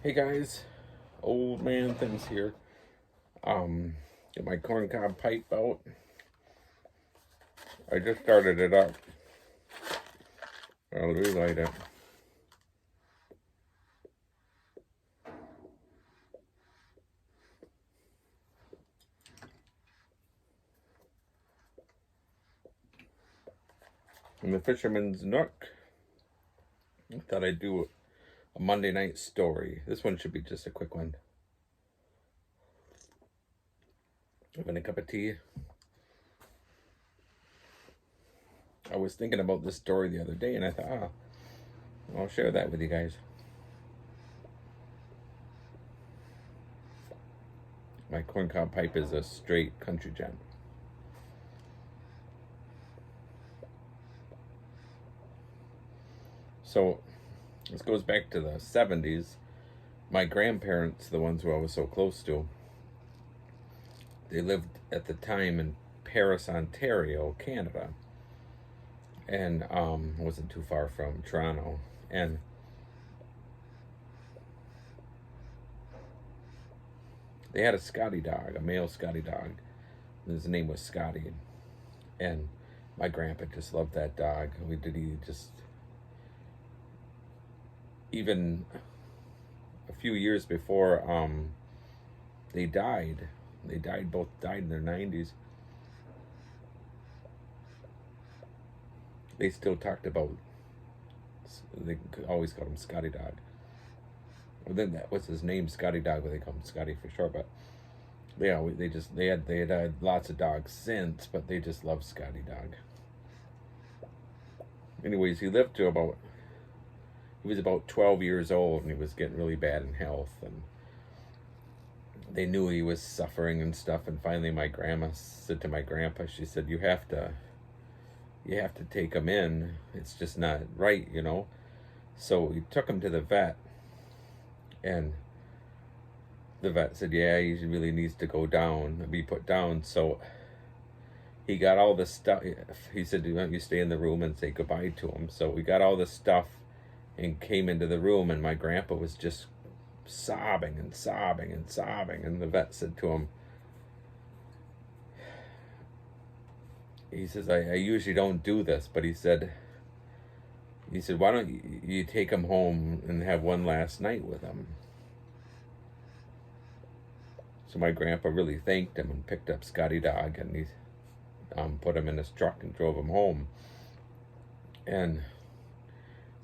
Hey guys, old man things here. Get my corncob pipe out. I just started it up. I'll relight it. In the Fisherman's Nook, I thought I'd do a Monday night story. This one should be just a quick one. Having a cup of tea. I was thinking about this story the other day and I thought, I'll share that with you guys. My corncob pipe is a straight country gem. So this goes back to the 70s. My grandparents, the ones who I was so close to, they lived at the time in Paris, Ontario, Canada. And wasn't too far from Toronto. And they had a Scottie dog, a male Scottie dog. His name was Scottie. And my grandpa just loved that dog. Even a few years before they died. Both died in their 90s. They still talked about, they always called him Scottie dog. Well, then that was his name, Scottie dog, but they called him Scottie for short. But they had lots of dogs since, but they just loved Scottie dog. Anyways, he was about 12 years old, and he was getting really bad in health, and they knew he was suffering and stuff. And finally my grandma said to my grandpa, she said, you have to take him in. It's just not right, you know. So we took him to the vet, and the vet said, yeah, he really needs to be put down. So he got all the stuff. He said, why don't you stay in the room and say goodbye to him? So we got all the stuff and came into the room, and my grandpa was just sobbing and sobbing and sobbing. And the vet said to him, he says, I usually don't do this, but he said, why don't you take him home and have one last night with him? So my grandpa really thanked him and picked up Scottie dog, and he put him in his truck and drove him home. And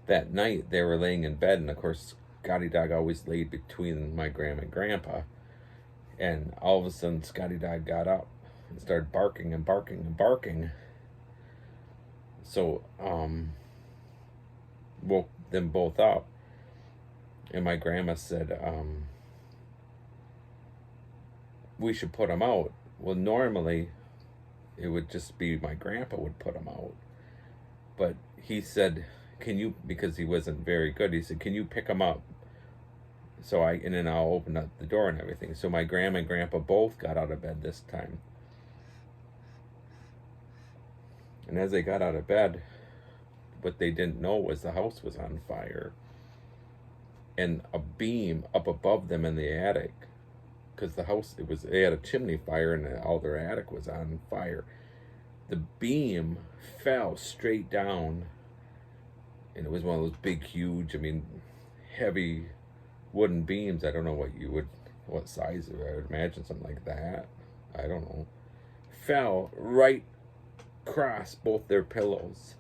that night they were laying in bed, and of course Scottie dog always laid between my grandma and grandpa. And all of a sudden Scottie dog got up and started barking and barking and barking. So woke them both up, and my grandma said, we should put him out. Well, normally it would just be my grandpa would put him out, but he said, can you, because he wasn't very good, he said, can you pick him up? And then I'll open up the door and everything. So my grandma and grandpa both got out of bed this time. And as they got out of bed, what they didn't know was the house was on fire. And a beam up above them in the attic, because they had a chimney fire, and all their attic was on fire. The beam fell straight down, and it was one of those big, huge, heavy wooden beams. I don't know what size, I would imagine something like that. I don't know. Fell right across both their pillows.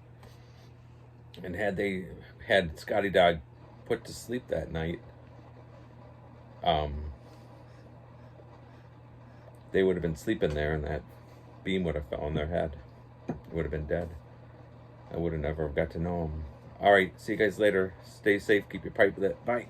And had they had Scottie dog put to sleep that night, they would have been sleeping there, and that beam would have fell on their head. Would have been dead. I would have never got to know them. All right, see you guys later. Stay safe. Keep your pipe lit. Bye.